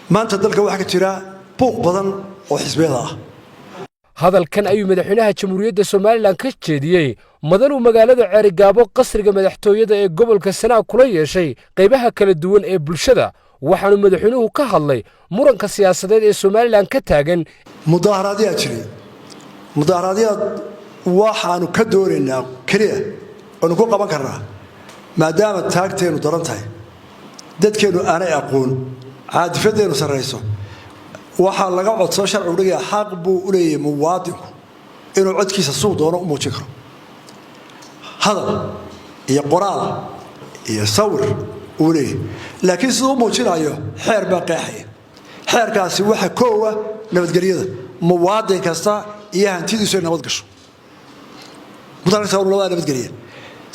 maanta dalka waxa ka jira buuq badan oo xisbiyada ah hadalkan ayuu madaxweynaha jamhuuriyadda Soomaaliland ka jeediyay madanu magaalada Ceerigaabo qasriga madaxtooyada ee gobolka Sanaag kula yeeshay qaybaha kala duwan ee bulshada waxaanu madaxweynuhu ka hadlay muranka siyaasadeed ee Soomaaliland ka taagan mudaharaadiyad waxaanu ka doonaynaa kaliya oo ku qaban karnaa maadaama taagteenu daran tahay dadkeenu aanay aqoon caadifadeenu sareyso waxa laga codso sharci u dhigay xaq buu u leeyahay muwaadinku inuu codkiisa soo doono u muujin karo hadal iyo qoraal iyo sawir uu leeyahay laakiin sidoo muujinayo xeer baa qeexaya xeerkaasi waxa koowa nabadgelyada muwaadin kasta iyo hantidiisu nabad gasho mudaarka loo nabadgeliya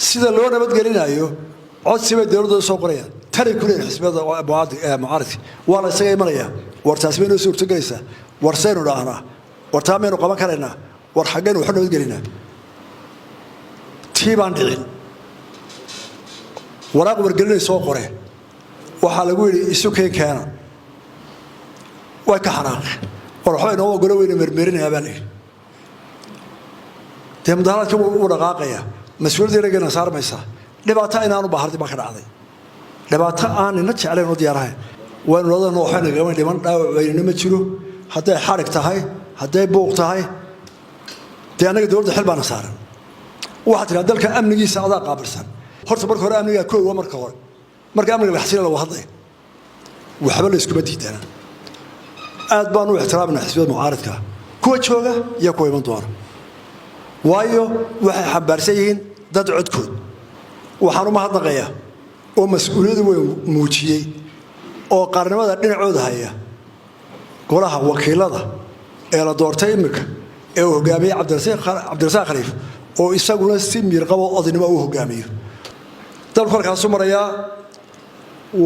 sida loo nabadgelinayo codsiga dawladda soo qoraya tani kulay xisbiyada mucaaradka wala isaga imanaya wartaasmeeno suurtagelaysa warseenu dhaana wartaameenu qaban karayna war xaqeen wax nabadgelina tiibaan dhicin waraaq wargelinay soo qoreen waxa lagu yiri isu keena way ka xanaaq war waxay noo golo weyn mermerinaya baan mudaharaadka uu dhaqaaqaya mas'uuliyadda laga saarmaysa dhibaato inaanu baahdi ma ka dhacday dhibaato aan ina jeclayn oo diyaarahay waan wadana waxaan naga dhiman dhaawac ma jiro haday xarig tahay haday buuq tahay anaga dawladda xil baan saaran waxa tira dalka amnigiisa adaa qaabilsan horta marka hore amniga koow marka amniga xasiil la hadlay waxba la isku badiidana aad baan u ixtiraamnaa xisbiyada mucaaradka kuwa jooga iyo kuwa iman doona waayo waxay xabaarsan yihiin dad codkood waxaan u mahadnaqayaa oo mas'uuliyadu way muujiyay oo qaranimada dhinacooda haya golaha wakiilada ee la doortay imika ee uu hogaamiyay Cabdirasaaq Khaliif oo isaguna si miir qabo odnimo uu hogaamiyo dalka halkaas maraya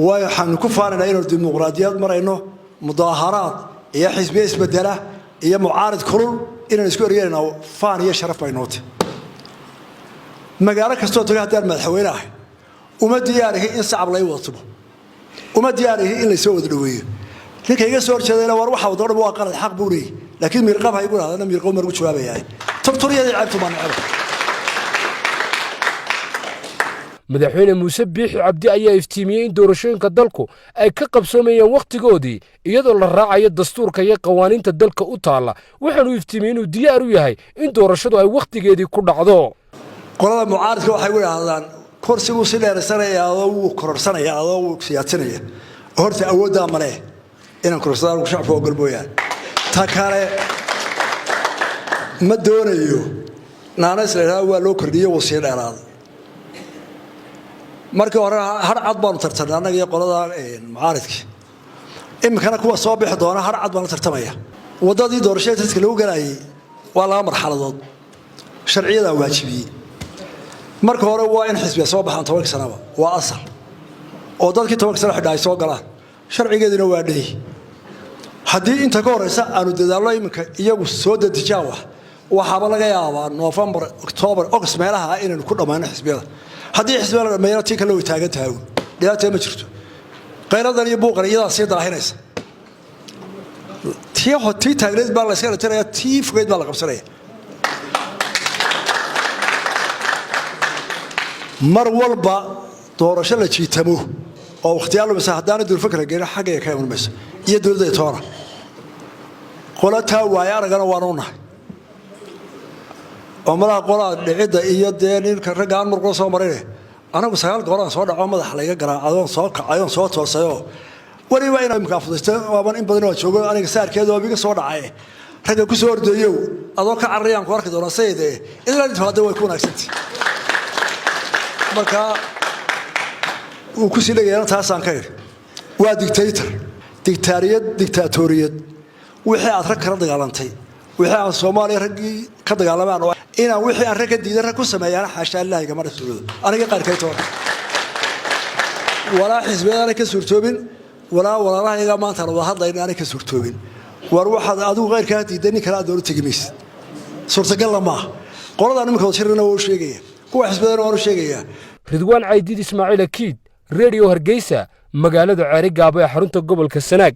waxaan ku faanayna inuu dimuqraadiyad marayno mudaharaad iyo xisbiye isbedela iyo mucaarad kulul inaan isku eryeelno faan iyo sharaf bay noqotay magaalo kastoo taga hadaan madaxweynaha uma diyaarihi in sacab lay wato uma diyaarihi in la soo wada dhaweeyo ninka iga soo horjeedayna war waxa uu doonay waa qalad xaq buu leeyahay laakiin miirqab hay ku raadana miirqab markuu jawaabayay tabturiyada cabtu ma nacab madaxweyne Muuse Biixi Cabdi ayaa iftiimiyay in doorashooyinka dalku ay ka qabsoomayaan waqtigoodii iyadoo la raacayo dastuurka iyo qawaaniinta dalka u taala waxaanu iftiimiyay inuu diyaar u yahay in doorashadu ay waqtigeedii ku dhacdo qolada mucaaradka waxay u yiraahdaan kursigu si dheersanaya oo uu kororsanaya oo uu siyaasanaya horta awoodda male inaan kursadaan ku shacabka ogolbooyaan ta kale ma doonayo naanas leeyahay waa loo kordhiyo wasiir dheeraad markii hore har cad baan tartanay anaga iyo qolada mucaaradka imkana kuwa soo bixi doona har cad baan tartamaya wadadii doorashada dadka lagu galayay waa laba marxaladood sharciyada waajibiyay marka hore waa in xisbiga soo baxaan 10 sano waa asal oo dadkii 10 sano xidhay soo galaan sharcigeedina waa dhay hadii inta ka horeysa aanu dadaallo imka iyagu soo dadijaawa waxa laga yaabaa November October August meelaha inaan ku dhamaano xisbiyada hadii xisbiyada meelaha tii kale way taagan tahay dhibaato ma jirto qayradan iyo buuqariyada si daahinaysa tii taagneed baa la iska tiraya tii fogeed baa la qabsanaya mar walba doorasho la jiitamo oo waqtiyaal loo saadaan dul fikra geena xagga ka imanaysa iyo dawladda toona qolata waaya aragana waanoona oo mara qolada dhicida iyo deeninka ragaan markuu soo maray anagu sagaal gooraan soo dhaco madax laga garaacadoon soo kacayoon soo toosayo wariba inay imka fududtay waaban in badan oo joogo aniga saarkeedo oo biga soo dhacay raga ku soo ordayo adoo ka carriyaan ku arki doona sayde ilaa inta hada way ku wanaagsantii marka uu ku sileeyay taasaan ka yiri waa dictatoriyad wixii aad rag kala dagaalantay wixii aan Soomaaliya ragii ka dagaalamaan inaan wixii aan rag ka diidan ku sameeyaan xaasha Ilaahay gama rasuulo aniga qaarkay toona wala xisbiyada ka suurtoobin walaalaha maanta la hadlayna aniga ka suurtoobin war waxaad adigu qeyrka diidan kala dawlad tagimis suurtagal lama qolada nimanka shirna oo sheegaya kuwa xisbiyada oo sheegaya Ridwaan Caydiid Ismaaciil Akiid Radio Hargeysa magaalada Ceerigaabo ee xarunta gobolka Sanaag